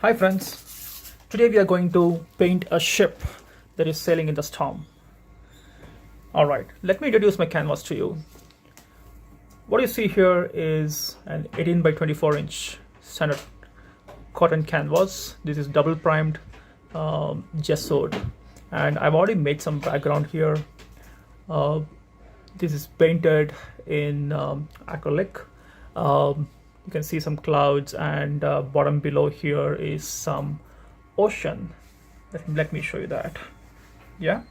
Hi friends, today we are going to paint a ship that is sailing in the storm. Alright, let me introduce my canvas to you. What you see here is an 18 by 24 inch standard cotton canvas. This is double primed, gessoed, and I've already made some background here. This is painted in acrylic. You can see some clouds, and bottom below here is some ocean. Let me show you that. Yeah,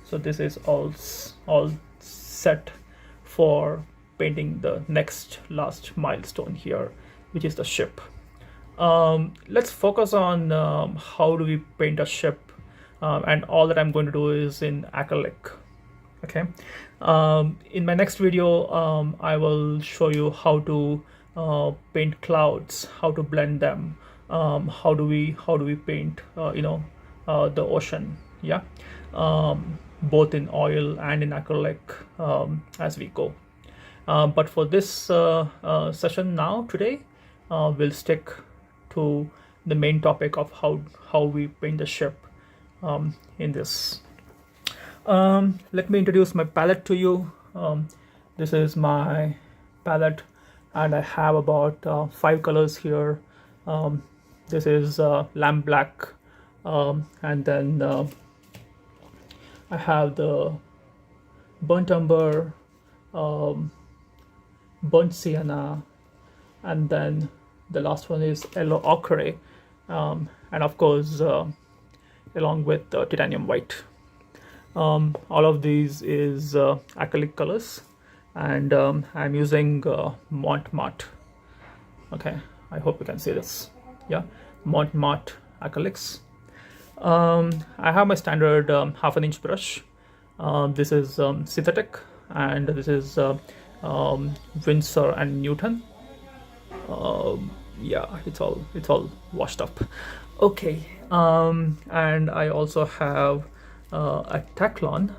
so this is all set for painting the next last milestone here, which is the ship. Let's focus on how do we paint a ship, and all that I'm going to do is in acrylic. Okay, in my next video I will show you how to paint clouds, how to blend them, how do we paint the ocean. Yeah, both in oil and in acrylic as we go. But for this session now today, we'll stick to the main topic of how we paint the ship in this. Let me introduce my palette to you. This is my palette, and I have about 5 colors here. This is lamp black, and then I have the burnt umber, burnt sienna, and then the last one is yellow ochre, and of course along with titanium white. All of these is acrylic colors, and I'm using Montmartre. Okay, I hope you can see this. Yeah, Montmartre acrylics. I have my standard half an inch brush. This is synthetic, and this is Winsor and Newton. Yeah, it's all washed up. Okay, and I also have a Taclon.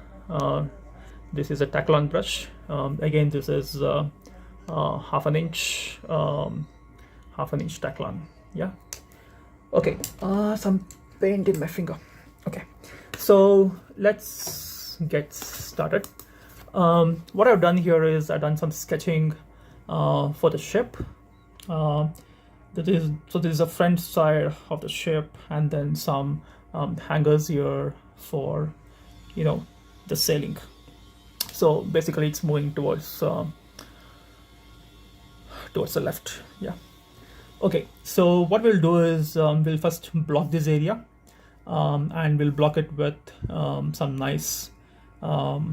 This is a Taclon brush. Again, this is half an inch Taclon. Yeah. Okay. Some paint in my finger. Okay. So let's get started. What I've done here is I've done some sketching for the ship. This is the front side of the ship, and then some hangers here for the sailing. So basically it's moving towards the left. Yeah. Okay, so what we'll do is we'll first block this area, and we'll block it with some nice dark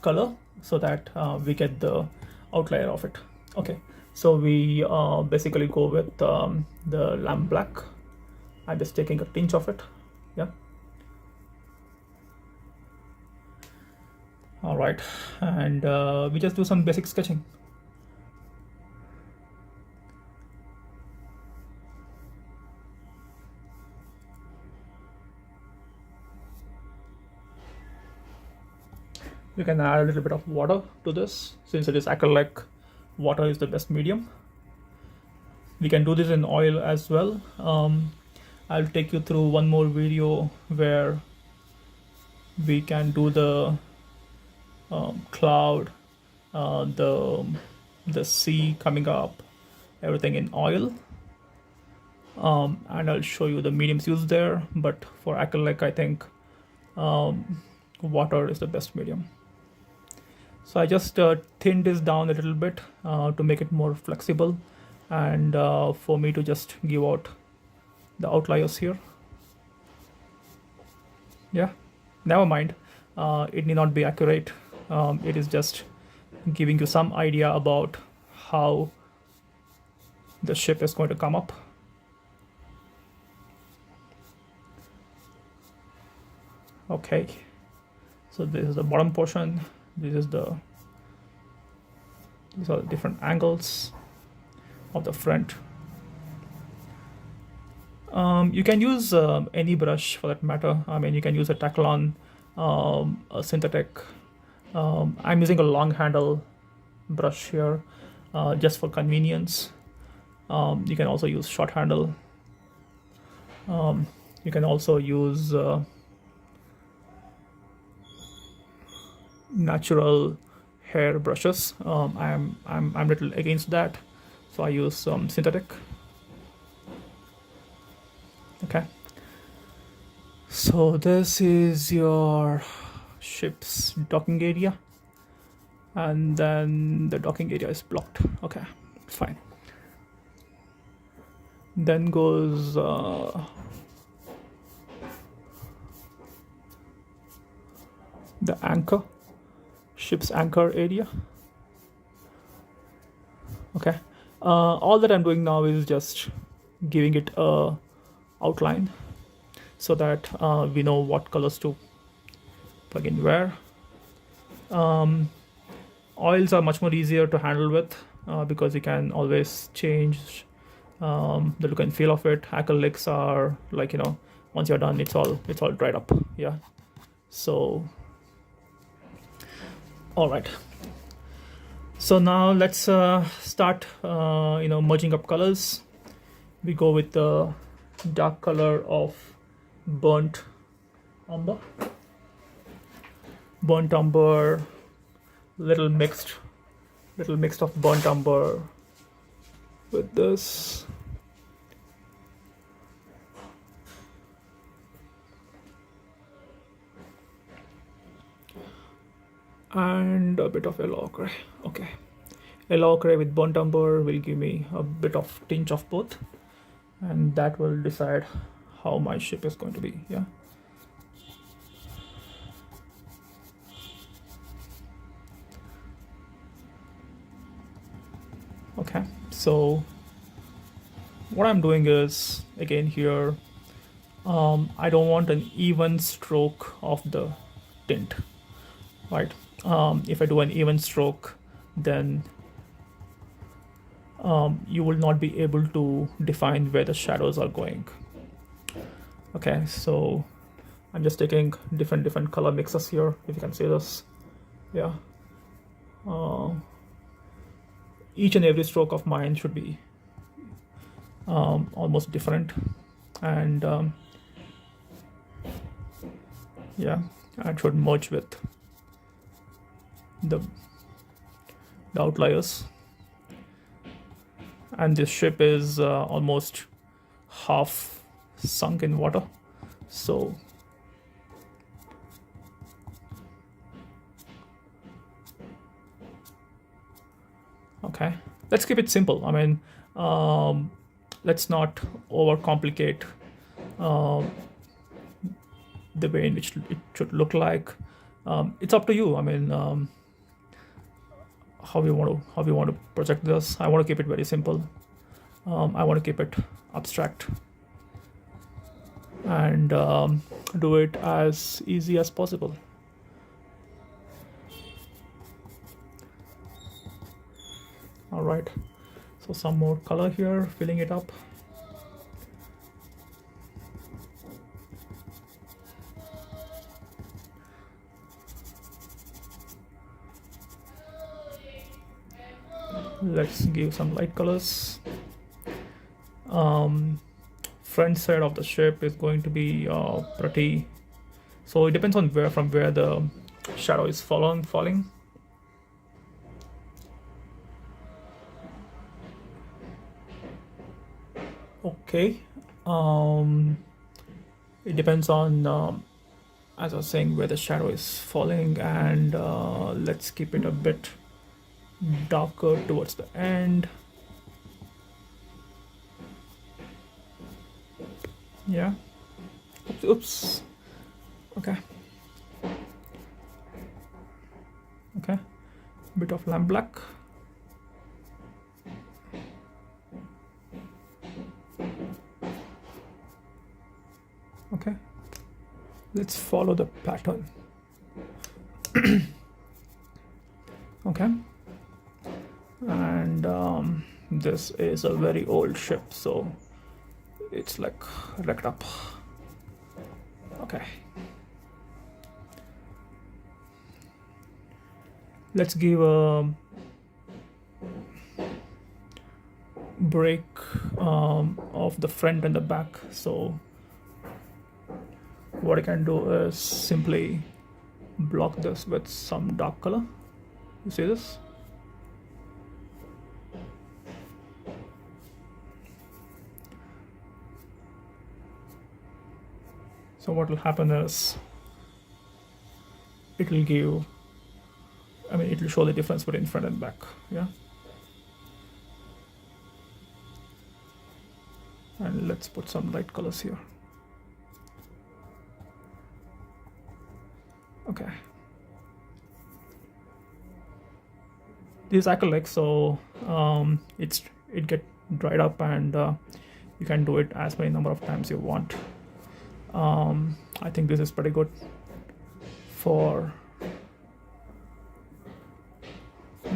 color, so that we get the outlier of it. Okay, so we basically go with the lamp black. I'm just taking a pinch of it. Yeah. All right, and we just do some basic sketching. You can add a little bit of water to this. Since it is acrylic, water is the best medium. We can do this in oil as well. I'll take you through one more video where we can do the cloud, the sea coming up, everything in oil, and I'll show you the mediums used there. But for acrylic, I think water is the best medium. So I just thinned this down a little bit to make it more flexible, and for me to just give out the outliers here. Yeah, never mind, it need not be accurate. It is just giving you some idea about how the ship is going to come up. Okay, so this is the bottom portion. These are the different angles of the front. You can use any brush for that matter. I mean, you can use a Taclon, a synthetic. I'm using a long handle brush here just for convenience. You can also use short handle. You can also use natural hair brushes. I'm little against that, so I use some synthetic. Okay, so this is your ship's docking area, and then the docking area is blocked. Okay, fine. Then goes the anchor, ship's anchor area. Okay, all that I'm doing now is just giving it a outline so that we know what colors to plug in where. Oils are much more easier to handle with because you can always change the look and feel of it. Acrylics are like, once you're done, it's all dried up. Yeah. So, all right. So now let's start merging up colors. We go with the dark color of burnt umber, little mixed of burnt umber with this. And a bit of yellow ochre. Okay, yellow ochre with burnt umber will give me a bit of tinge of both, and that will decide how my ship is going to be. Yeah. Okay, so what I'm doing is, again here, I don't want an even stroke of the tint, right? If I do an even stroke, then you will not be able to define where the shadows are going. Okay, so I'm just taking different color mixes here, if you can see this. Yeah. Each and every stroke of mine should be almost different, and yeah, it should merge with the outliers. And this ship is almost half sunk in water, so okay, let's keep it simple. I mean, let's not overcomplicate the way in which it should look like. It's up to you. I mean, how you want to project this. I want to keep it very simple. I want to keep it abstract and do it as easy as possible. All right, so some more color here, filling it up. Let's give some light colors. Front side of the ship is going to be pretty, so it depends on from where the shadow is falling. Okay, it depends on as I was saying, where the shadow is falling, and let's keep it a bit darker towards the end. Yeah. Oops. Okay. Okay. Bit of lamp black. Okay. Let's follow the pattern. Okay. And this is a very old ship, so it's like wrecked up. Okay. Let's give a break of the front and the back. So what I can do is simply block this with some dark color. You see this? So what will happen is it will give, it will show the difference between front and back. Yeah. And let's put some light colors here. Okay. This is acrylic, so it get dried up, and you can do it as many number of times you want. I think this is pretty good for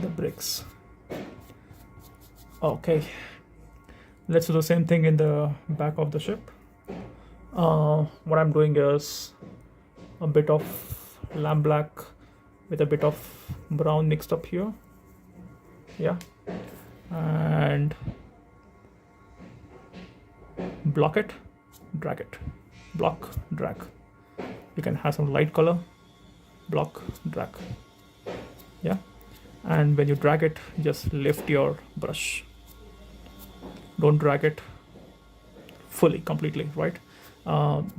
the bricks. Okay, let's do the same thing in the back of the ship. What I'm doing is a bit of lamp black with a bit of brown mixed up here. Yeah, and block it, drag it, block, drag. You can have some light color, block, drag. Yeah, and when you drag it, just lift your brush. Don't drag it fully, completely, right?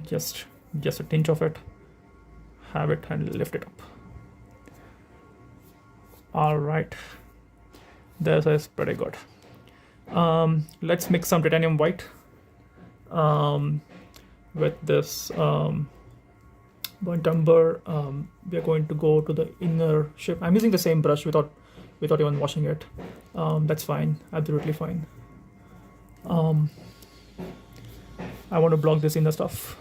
Just a tinge of it, have it, and lift it up. All right, this is pretty good. Let's mix some titanium white with this burnt umber. We are going to go to the inner ship. I'm using the same brush without even washing it. That's fine, absolutely fine. I want to block this inner stuff.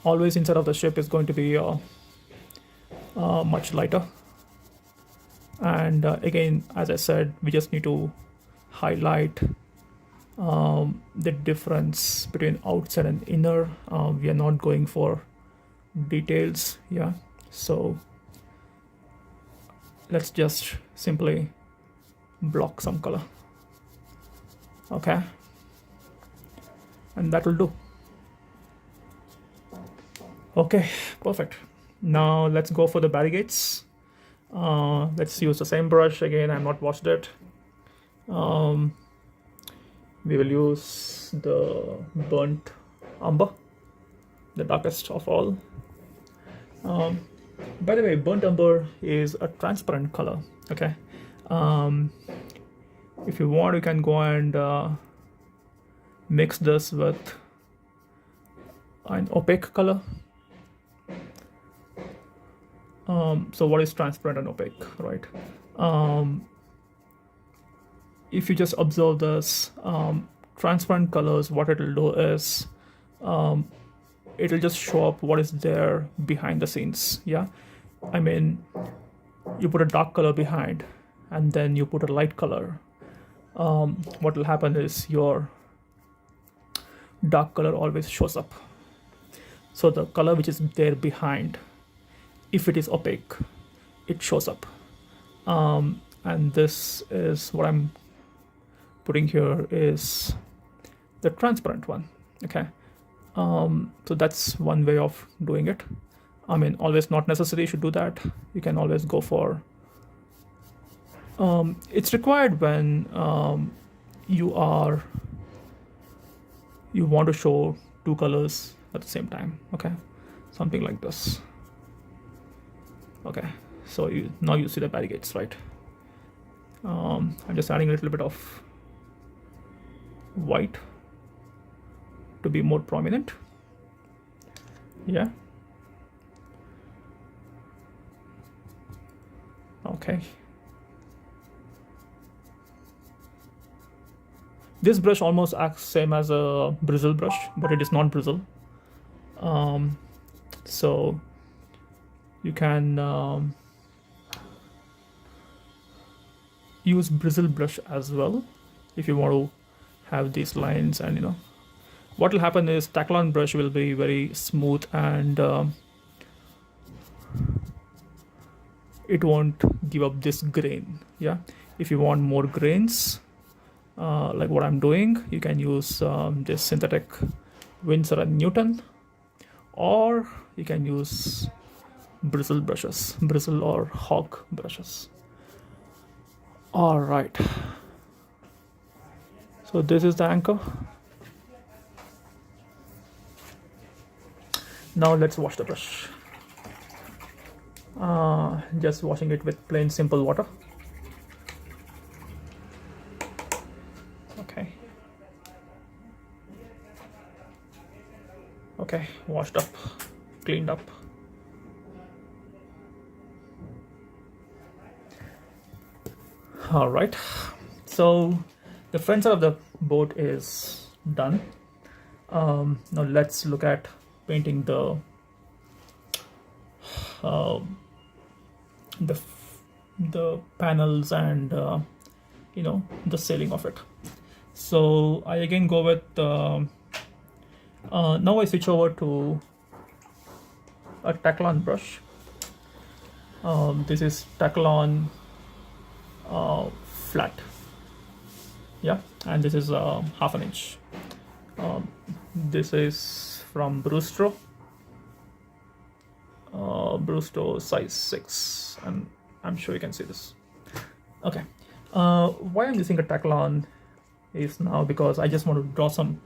Always inside of the ship is going to be much lighter. And again, as I said, we just need to highlight the difference between outside and inner. We are not going for details. Yeah, so let's just simply block some color. Okay, and that will do. Okay, perfect. Now let's go for the barricades. Let's use the same brush again. I'm not washed it. We will use the burnt umber, the darkest of all. By the way, burnt umber is a transparent color. Okay, if you want, you can go and mix this with an opaque color. So what is transparent and opaque, right? If you just observe this, transparent colors, what it will do is it will just show up what is there behind the scenes. Yeah, I mean, you put a dark color behind and then you put a light color. What will happen is your dark color always shows up. So the color which is there behind, if it is opaque, it shows up. And this is what I'm putting here is the transparent one. Okay, so that's one way of doing it. I mean, always not necessary you should do that. You can always go for it's required when you want to show two colors at the same time. Okay, something like this. Okay, so now you see the barricades, right? I'm just adding a little bit of white to be more prominent. Yeah. Okay. This brush almost acts same as a bristle brush, but it is not bristle. So you can use bristle brush as well if you want to have these lines. And what will happen is Taklon brush will be very smooth and it won't give up this grain. Yeah, if you want more grains, like what I'm doing, you can use this synthetic Winsor and Newton, or you can use bristle brushes, bristle or hawk brushes. All right, so this is the anchor. Now let's wash the brush. Just washing it with plain simple water. Okay. Okay, washed up, cleaned up. All right, so the front side of the boat is done. Now let's look at painting the the panels and the sailing of it. So I again go with now I switch over to a Taklon brush. This is Taklon flat, yeah, and this is half an inch. This is from Brewstro, size 6, and I'm sure you can see this. Okay, why I'm using a Taklon is now because I just want to draw some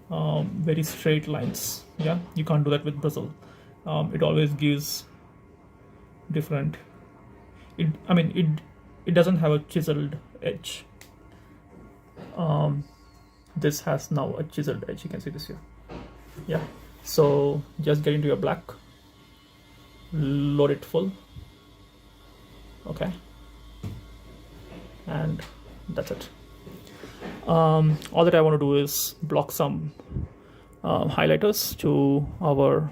very straight lines. Yeah, you can't do that with bristle. It always gives different. It doesn't have a chiseled edge. This has now a chiseled edge. You can see this here. Yeah. So just get into your black, load it full. Okay. And that's it. All that I want to do is block some highlighters to our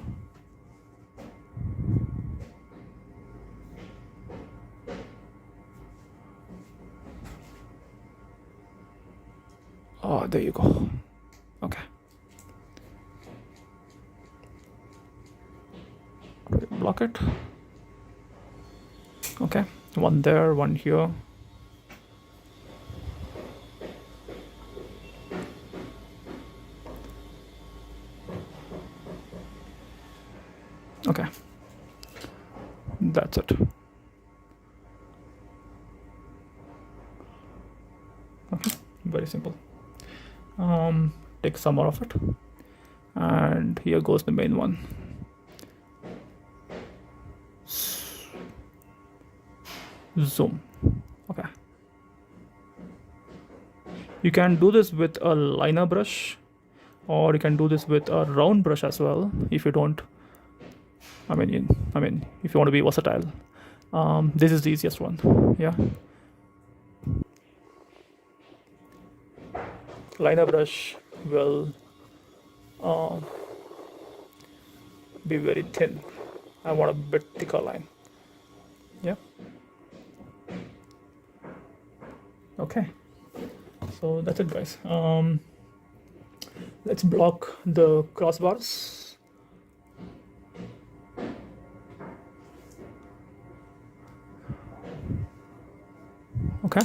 there you go. Okay. Block it. Okay, one there, one here. Okay, that's it. Okay, very simple. Take some more of it, and here goes the main one. Zoom. Okay, you can do this with a liner brush, or you can do this with a round brush as well if you don't if you want to be versatile. This is the easiest one. Yeah, liner brush will be very thin. I want a bit thicker line. Yeah. Okay, so that's it, guys. Let's block the crossbars. Okay,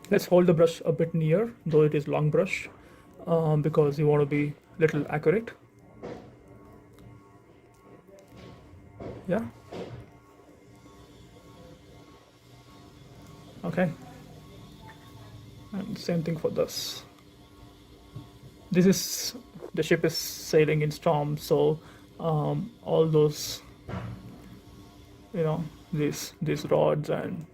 let's hold the brush a bit near, though it is long brush, because you want to be little accurate. Yeah. Okay, and same thing for this. This is, the ship is sailing in storm, so all those these rods and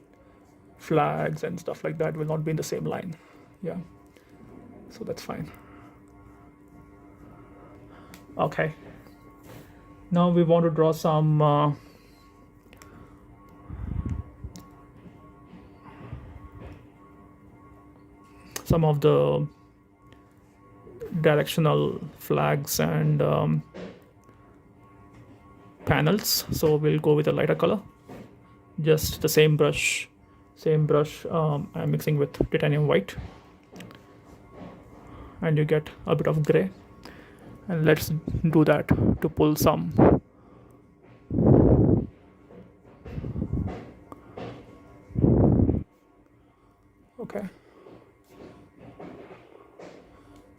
flags and stuff like that will not be in the same line. Yeah, so that's fine. Okay, now we want to draw some of the directional flags and panels. So we'll go with a lighter color, just the same brush. I'm mixing with titanium white, and you get a bit of gray. And let's do that to pull some okay.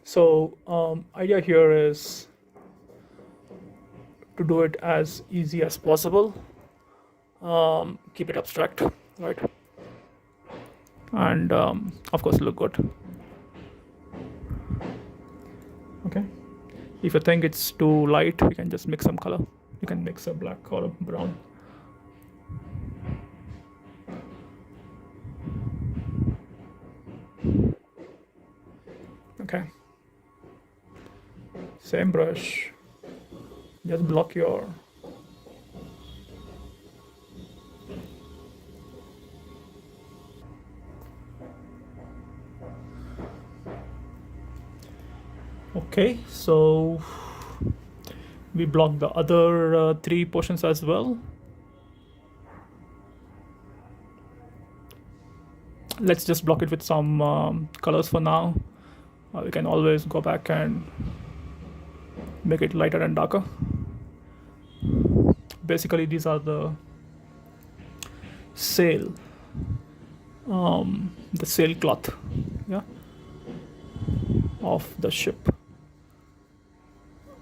So idea here is to do it as easy as possible. Keep it abstract, right? And of course look good. Okay, if you think it's too light, you can just mix some color. You can mix a black or a brown. Okay, same brush, just block your okay. So we block the other three portions as well. Let's just block it with some colors for now. We can always go back and make it lighter and darker. Basically these are the sail cloth, yeah, of the ship.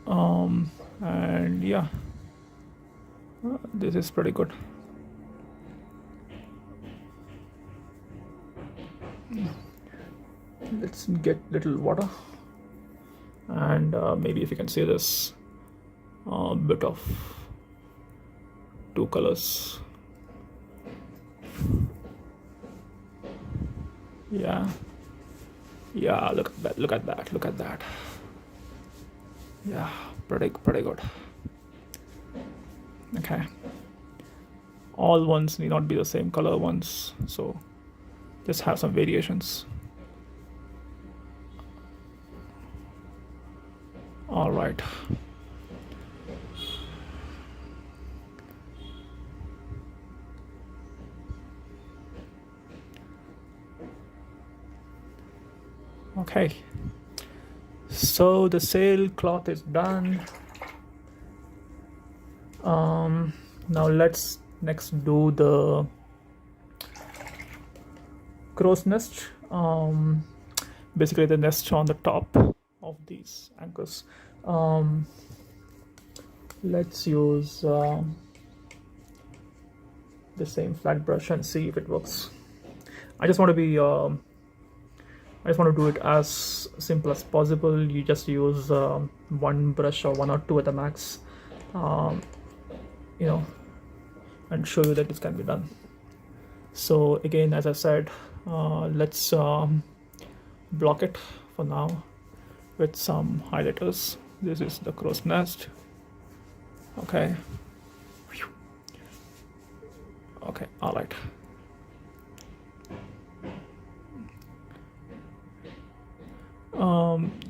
And yeah, this is pretty good. Let's get little water, and maybe if you can see this bit of two colors. Yeah, look at that, look at that. Yeah, pretty good. Okay, all ones need not be the same color ones, so just have some variations. All right. Okay, so the sail cloth is done. Now let's next do the crow's nest. Basically the nest on the top of these anchors. Let's use the same flat brush and see if it works. I just want to be I just want to do it as simple as possible. You just use one brush or one or two at the max, you know, and show you that this can be done. So again, as I said, let's block it for now with some highlighters. This is the crow's nest. Okay. Okay, all right.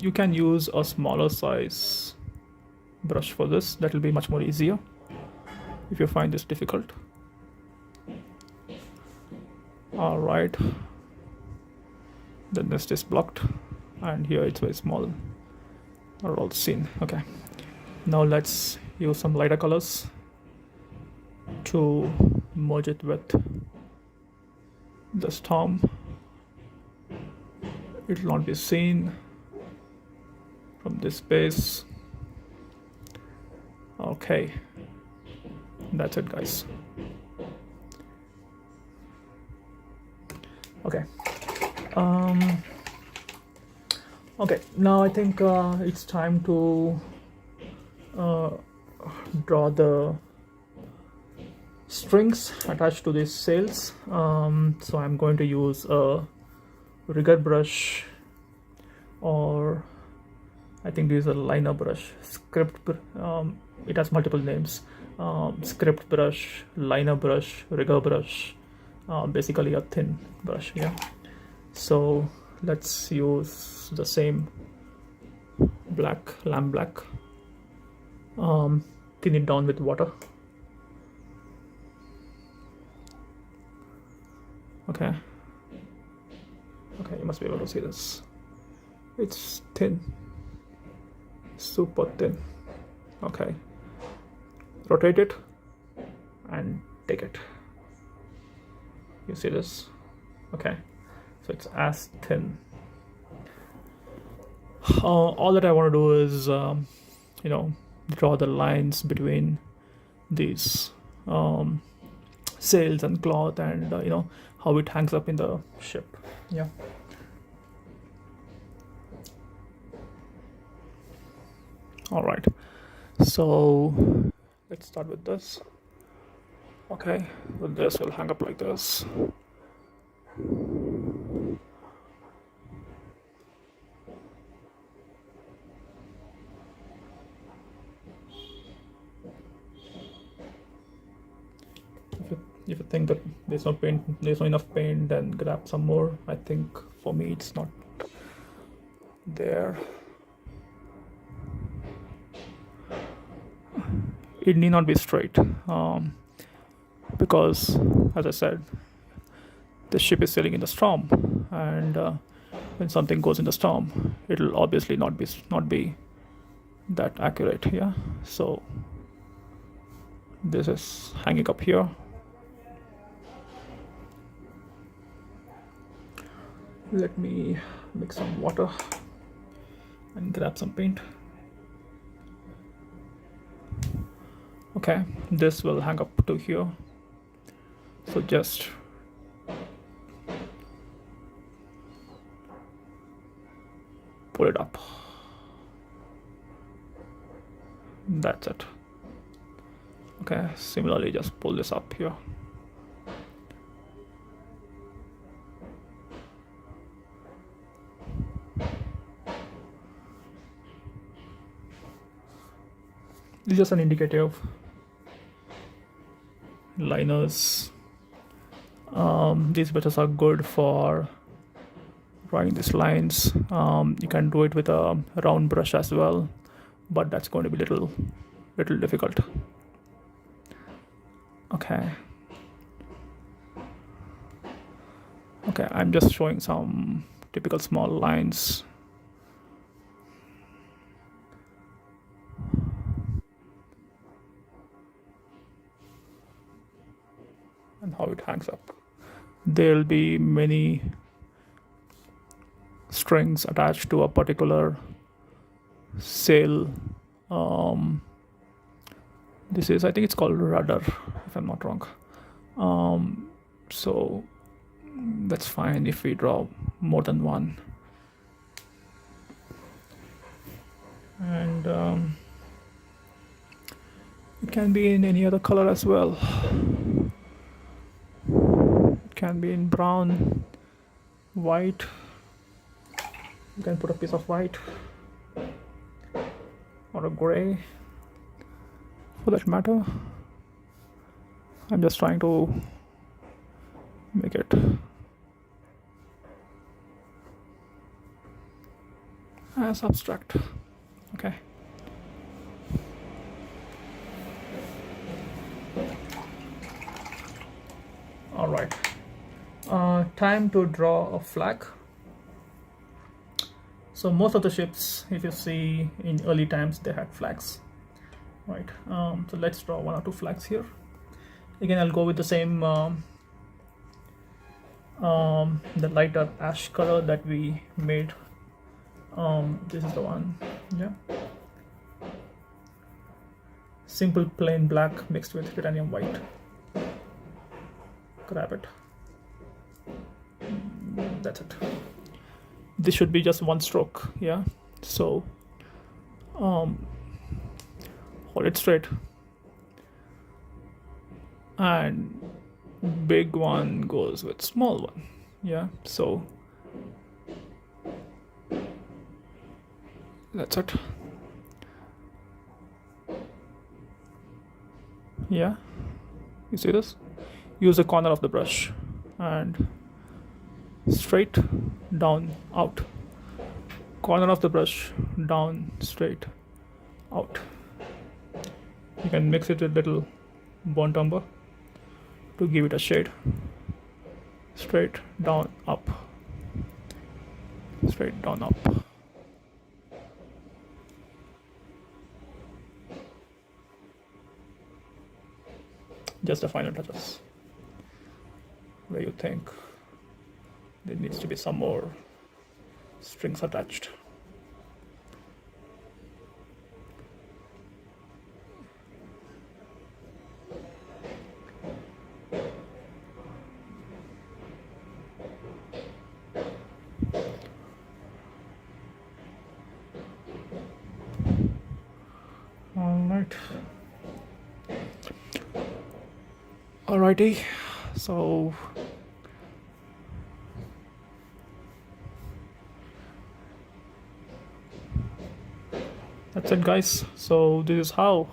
You can use a smaller size brush for this. That will be much more easier if you find this difficult. All right, the nest is blocked, and here it's very small. Are all seen. Okay, now let's use some lighter colors to merge it with the storm. It will not be seen from this space. Okay, that's it, guys. Okay. Okay, now I think it's time to draw the strings attached to these sails. So I'm going to use a rigger brush, or I think this is a liner brush. It has multiple names. Script brush, liner brush, rigger brush. Basically a thin brush. Yeah. So let's use the same lamp black. Thin it down with water. Okay. Okay, you must be able to see this. It's thin, super thin. Okay, rotate it and take it. You see this? Okay, so it's as thin. All that I want to do is draw the lines between these sails and cloth, and how it hangs up in the ship. Yeah. All right, so let's start with this. Okay, so this will hang up like this. If you think that there's no enough paint, then grab some more. I think for me it's not there. It need not be straight, because, as I said, the ship is sailing in the storm, and when something goes in the storm, it'll obviously not be that accurate. Yeah, so this is hanging up here. Let me mix some water and grab some paint. Okay, this will hang up to here, so just pull it up. That's it. Okay, similarly just pull this up here. This is just an indicative liners. These brushes are good for drawing these lines. You can do it with a round brush as well, but that's going to be little difficult. Okay, I'm just showing some typical small lines. And how it hangs up. There'll be many strings attached to a particular sail. This is, I think it's called rudder, if I'm not wrong. So that's fine if we draw more than one. And it can be in any other color as well. It can be in brown, white. You can put a piece of white or a gray for that matter. I'm just trying to make it as abstract. Okay. All right. Time to draw a flag. So most of the ships, if you see in early times, they had flags, right? So let's draw one or two flags here. Again, I'll go with the same, the lighter ash color that we made. This is the one, yeah. Simple plain black mixed with titanium white. Grab it. That's it. This should be just one stroke, yeah. So hold it straight, and big one goes with small one, yeah. So that's it. Yeah, you see this? Use the corner of the brush and straight, down, out. Corner of the brush, down, straight, out. You can mix it with little burnt umber to give it a shade. Straight, down, up. Straight, down, up. Just the final touches where you think there needs to be some more strings attached. right. Alrighty, so that's it, guys. So this is how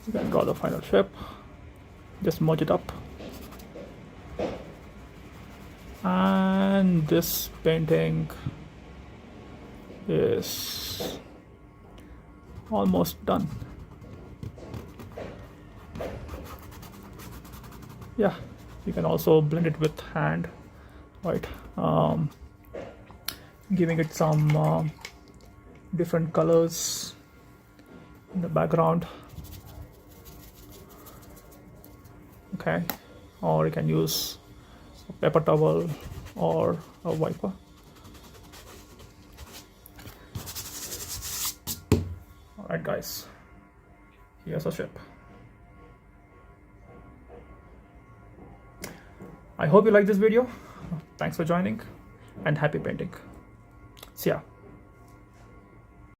you can draw the final shape. Just merge it up, and this painting is almost done. Yeah, you can also blend it with hand, right? Giving it some different colors in the background. Okay, or you can use a paper towel or a wiper. All right, guys, here's a ship. I hope you like this video. Thanks for joining, and happy painting. See ya.